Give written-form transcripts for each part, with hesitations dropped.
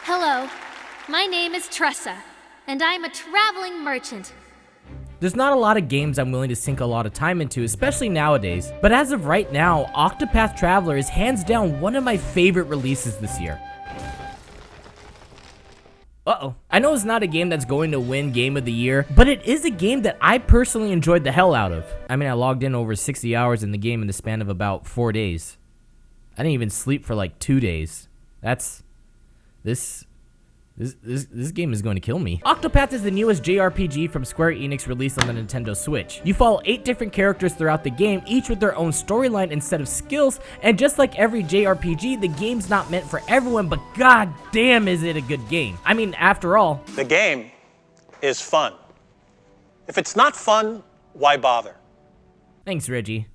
Hello, my name is Tressa, and I'm a traveling merchant. There's not a lot of games I'm willing to sink a lot of time into, especially nowadays, but as of right now, Octopath Traveler is hands down one of my favorite releases this year. Uh-oh. I know it's not a game that's going to win Game of the Year, but it is a game that I personally enjoyed the hell out of. I mean, I logged in over 60 hours in the game in the span of about 4 days. I didn't even sleep for like 2 days. This game is going to kill me. Octopath is the newest JRPG from Square Enix released on the Nintendo Switch. You follow 8 different characters throughout the game, each with their own storyline and set of skills, and just like every JRPG, the game's not meant for everyone, but god damn is it a good game. I mean, after all, the game is fun. If it's not fun, why bother? Thanks, Reggie.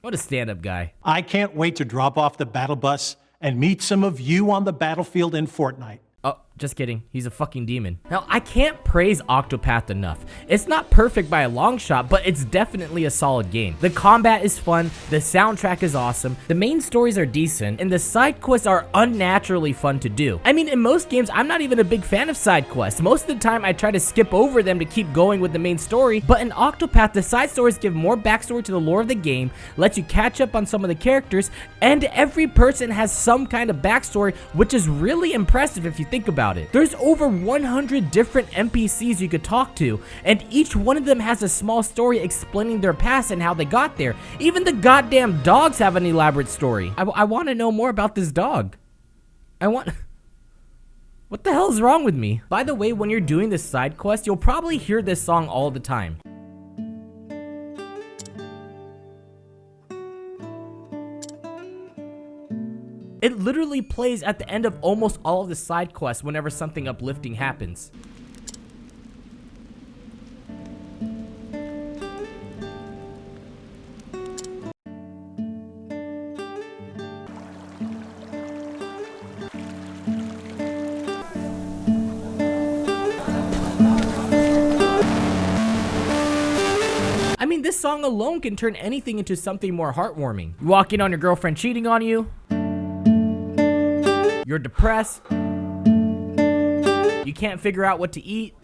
What a stand-up guy. I can't wait to drop off the battle bus and meet some of you on the battlefield in Fortnite. Oh, just kidding. He's a fucking demon. Now, I can't praise Octopath enough. It's not perfect by a long shot, but it's definitely a solid game. The combat is fun, the soundtrack is awesome, the main stories are decent, and the side quests are unnaturally fun to do. I mean, in most games, I'm not even a big fan of side quests. Most of the time, I try to skip over them to keep going with the main story, but in Octopath, the side stories give more backstory to the lore of the game, let you catch up on some of the characters, and every person has some kind of backstory, which is really impressive if you think about it. There's over 100 different NPCs you could talk to, and each one of them has a small story explaining their past and how they got there. Even the goddamn dogs have an elaborate story. I want to know more about this dog. What the hell is wrong with me? By the way, when you're doing this side quest, you'll probably hear this song all the time. It literally plays at the end of almost all of the side quests whenever something uplifting happens. I mean, this song alone can turn anything into something more heartwarming. You walk in on your girlfriend cheating on you. You're depressed. You can't figure out what to eat.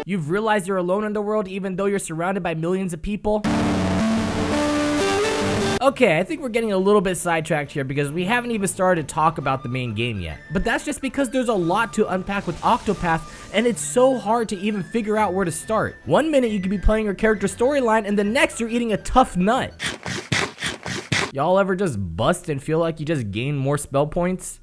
You've realized you're alone in the world even though you're surrounded by millions of people. Okay, I think we're getting a little bit sidetracked here because we haven't even started to talk about the main game yet. But that's just because there's a lot to unpack with Octopath, and it's so hard to even figure out where to start. One minute you could be playing your character's storyline, and the next you're eating a tough nut. Y'all ever just bust and feel like you just gained more spell points?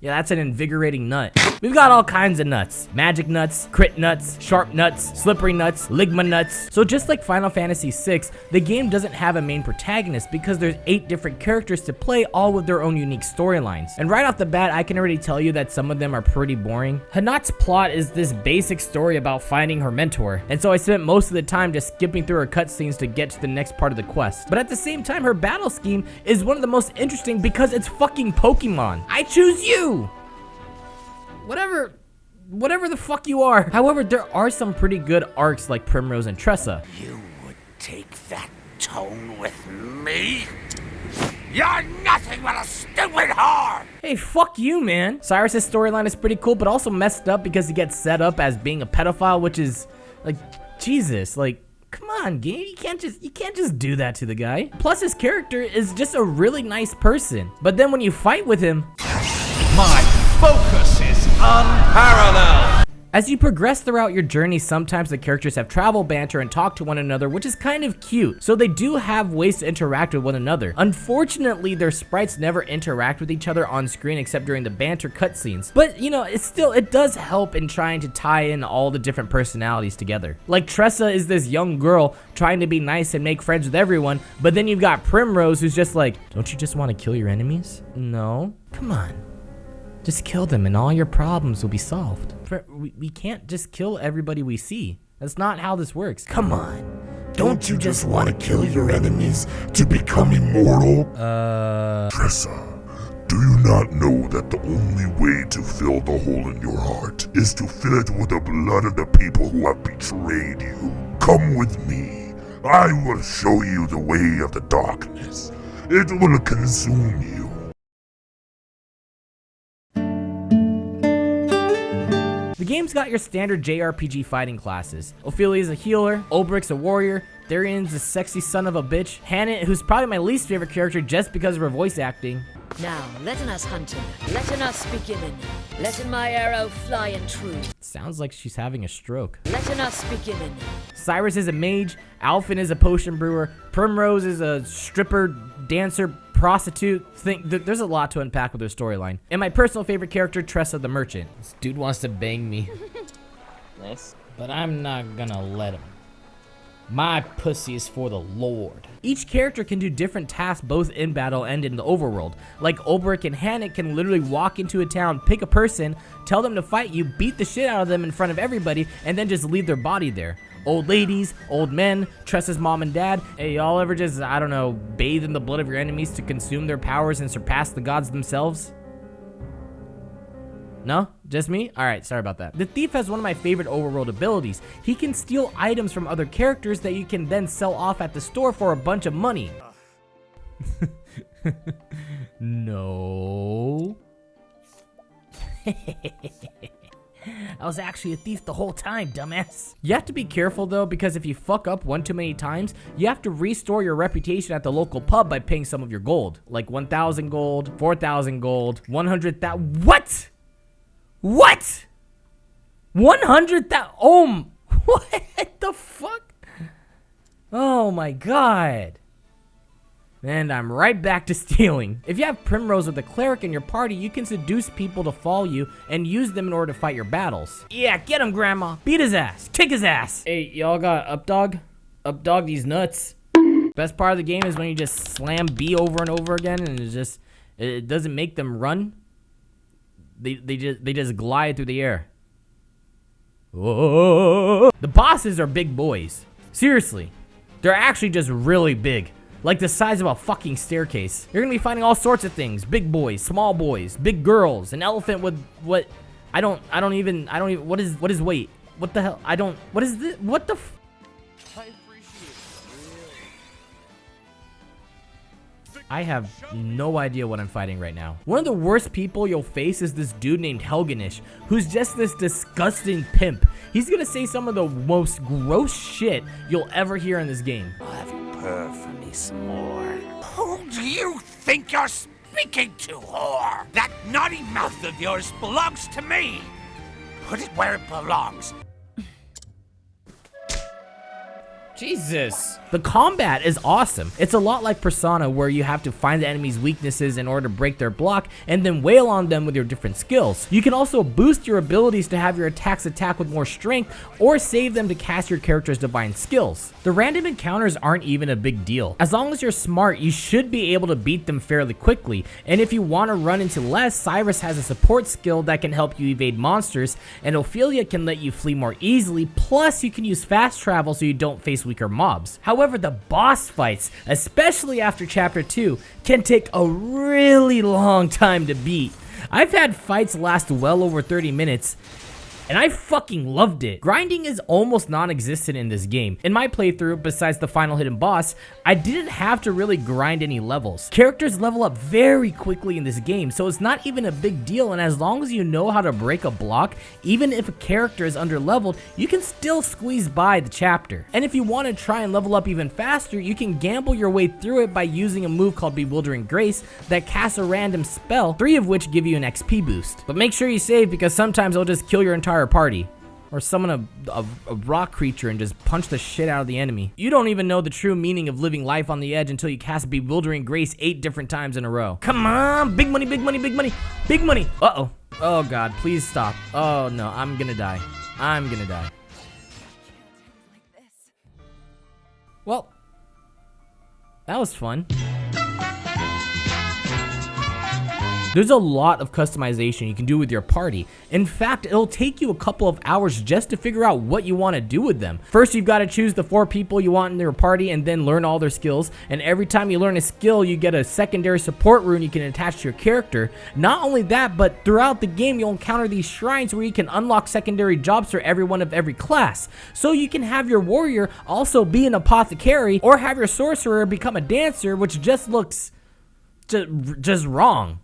Yeah, that's an invigorating nut. We've got all kinds of nuts. Magic nuts, crit nuts, sharp nuts, slippery nuts, ligma nuts. So just like Final Fantasy VI, the game doesn't have a main protagonist because there's 8 different characters to play, all with their own unique storylines. And right off the bat, I can already tell you that some of them are pretty boring. Hanat's plot is this basic story about finding her mentor. And so I spent most of the time just skipping through her cutscenes to get to the next part of the quest. But at the same time, her battle scheme is one of the most interesting because it's fucking Pokemon. I choose you! Whatever the fuck you are. However, there are some pretty good arcs like Primrose and Tressa. You would take that tone with me? You're nothing but a stupid whore! Hey, fuck you, man. Cyrus's storyline is pretty cool, but also messed up because he gets set up as being a pedophile, which is, like, Jesus, like, come on, game. You can't just do that to the guy. Plus, his character is just a really nice person. But then when you fight with him, My focus is unparalleled! as you progress throughout your journey, sometimes the characters have travel banter and talk to one another, which is kind of cute. So they do have ways to interact with one another. Unfortunately, their sprites never interact with each other on screen except during the banter cutscenes. But, you know, it does help in trying to tie in all the different personalities together. Like, Tressa is this young girl trying to be nice and make friends with everyone, but then you've got Primrose who's just like, don't you just want to kill your enemies? No? Come on. Just kill them and all your problems will be solved. We can't just kill everybody we see. That's not how this works. Come on. Don't you just want to kill your enemies to become immortal? Tressa, do you not know that the only way to fill the hole in your heart is to fill it with the blood of the people who have betrayed you? Come with me. I will show you the way of the darkness. It will consume you. game's got your standard JRPG fighting classes. Ophelia's a healer, Ulbricht's a warrior, Therian's a sexy son of a bitch, Hannah, who's probably my least favorite character just because of her voice acting. Now, letten us hunting, letten us beginning, letten my arrow fly in true. Sounds like she's having a stroke. Letten us beginning. Cyrus is a mage, Alphen is a potion brewer, Primrose is a stripper, dancer, prostitute. There's a lot to unpack with her storyline. And my personal favorite character, Tressa the Merchant. This dude wants to bang me. Nice. But I'm not gonna let him. My pussy is for the Lord. Each character can do different tasks both in battle and in the overworld. Like Ulbrich and Hannah can literally walk into a town, pick a person, tell them to fight you, beat the shit out of them in front of everybody, and then just leave their body there. Old ladies, old men, Tressa's mom and dad. Hey, y'all ever just, I don't know, bathe in the blood of your enemies to consume their powers and surpass the gods themselves? No? Just me? Alright, sorry about that. The Thief has one of my favorite overworld abilities. He can steal items from other characters that you can then sell off at the store for a bunch of money. No. I was actually a thief the whole time, dumbass. You have to be careful though, because if you fuck up one too many times, you have to restore your reputation at the local pub by paying some of your gold. Like 1,000 gold, 4,000 gold, 100,000. What? What? 100,000? Oh, what the fuck? Oh my god. And I'm right back to stealing. If you have Primrose with a cleric in your party, you can seduce people to follow you and use them in order to fight your battles. Yeah, get him, Grandma. Beat his ass. Kick his ass. Hey, y'all got Updog? Updog these nuts. Best part of the game is when you just slam B over and over again and it doesn't make them run. They just glide through the air. Whoa. The bosses are big boys. Seriously. They're actually just really big. Like the size of a fucking staircase. You're gonna be fighting all sorts of things. Big boys, small boys, big girls, an elephant with what? I don't even, what is weight? What the hell? What is this? What the f? I have no idea what I'm fighting right now. One of the worst people you'll face is this dude named Helganish, who's just this disgusting pimp. He's gonna say some of the most gross shit you'll ever hear in this game. I'll have you purr for me some more. Who do you think you're speaking to, whore? That naughty mouth of yours belongs to me. Put it where it belongs. Jesus. The combat is awesome. It's a lot like Persona, where you have to find the enemy's weaknesses in order to break their block and then wail on them with your different skills. You can also boost your abilities to have your attacks attack with more strength or save them to cast your character's divine skills. The random encounters aren't even a big deal. As long as you're smart, you should be able to beat them fairly quickly. And if you want to run into less, Cyrus has a support skill that can help you evade monsters, and Ophelia can let you flee more easily, plus you can use fast travel so you don't face weaker mobs. However, the boss fights, especially after Chapter 2, can take a really long time to beat. I've had fights last well over 30 minutes, and I fucking loved it. Grinding is almost non-existent in this game. In my playthrough, besides the final hidden boss, I didn't have to really grind any levels. Characters level up very quickly in this game, so it's not even a big deal, and as long as you know how to break a block, even if a character is under-leveled, you can still squeeze by the chapter. And if you want to try and level up even faster, you can gamble your way through it by using a move called Bewildering Grace that casts a random spell, 3 of which give you an XP boost. But make sure you save, because sometimes it'll just kill your entire party, or summon a rock creature and just punch the shit out of the enemy. You don't even know the true meaning of living life on the edge until you cast Bewildering Grace 8 different times in a row. Come on, big money, big money, big money, big money. Uh-oh. Oh god, please stop. Oh no, I'm gonna die. I'm gonna die. Well, that was fun. There's a lot of customization you can do with your party. In fact, it'll take you a couple of hours just to figure out what you want to do with them. First, you've got to choose the 4 people you want in your party and then learn all their skills. And every time you learn a skill, you get a secondary support rune you can attach to your character. Not only that, but throughout the game, you'll encounter these shrines where you can unlock secondary jobs for everyone of every class. So you can have your warrior also be an apothecary, or have your sorcerer become a dancer, which just looks just wrong.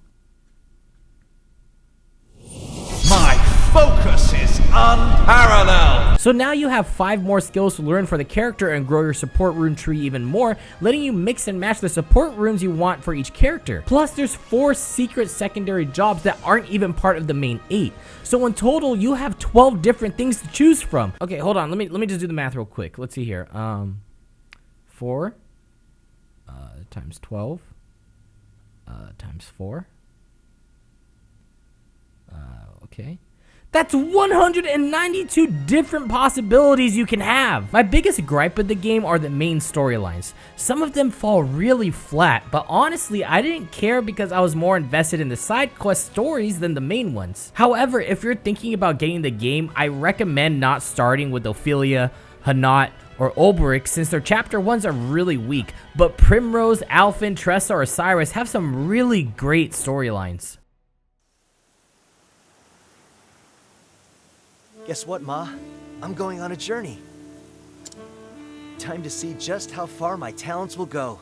My focus is unparalleled. So now you have 5 more skills to learn for the character and grow your support rune tree even more, letting you mix and match the support runes you want for each character. Plus there's 4 secret secondary jobs that aren't even part of the main 8. So in total you have 12 different things to choose from. Okay, hold on, let me just do the math real quick. Let's see here. 4 times 12 times 4. Okay. That's 192 different possibilities you can have. My biggest gripe with the game are the main storylines. Some of them fall really flat, but honestly, I didn't care because I was more invested in the side quest stories than the main ones. However, if you're thinking about getting the game, I recommend not starting with Ophelia, Hanat, or Olberich since their chapter 1s are really weak, but Primrose, Alphen, Tressa, or Cyrus have some really great storylines. Guess what, Ma? I'm going on a journey. Time to see just how far my talents will go.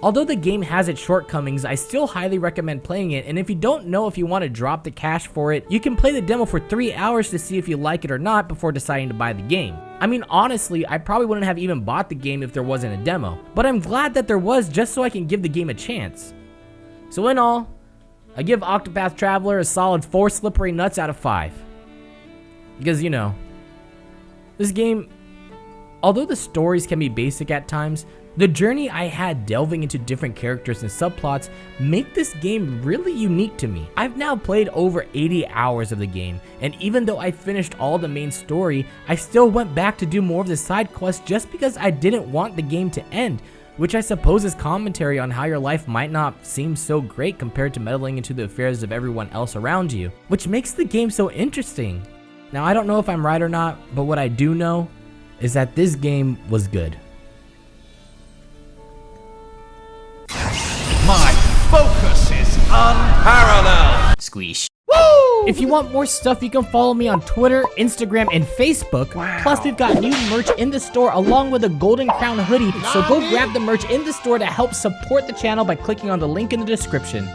Although the game has its shortcomings, I still highly recommend playing it, and if you don't know if you want to drop the cash for it, you can play the demo for 3 hours to see if you like it or not before deciding to buy the game. I mean, honestly, I probably wouldn't have even bought the game if there wasn't a demo, but I'm glad that there was just so I can give the game a chance. So in all, I give Octopath Traveler a solid 4 slippery nuts out of 5. Because, you know, this game, although the stories can be basic at times, the journey I had delving into different characters and subplots make this game really unique to me. I've now played over 80 hours of the game, and even though I finished all the main story, I still went back to do more of the side quests just because I didn't want the game to end, which I suppose is commentary on how your life might not seem so great compared to meddling into the affairs of everyone else around you, which makes the game so interesting. Now, I don't know if I'm right or not, but what I do know is that this game was good. My focus is unparalleled. Squeesh. Woo! If you want more stuff, you can follow me on Twitter, Instagram, and Facebook. Wow. Plus, we've got new merch in the store along with a Golden Crown hoodie, so go grab the merch in the store to help support the channel by clicking on the link in the description.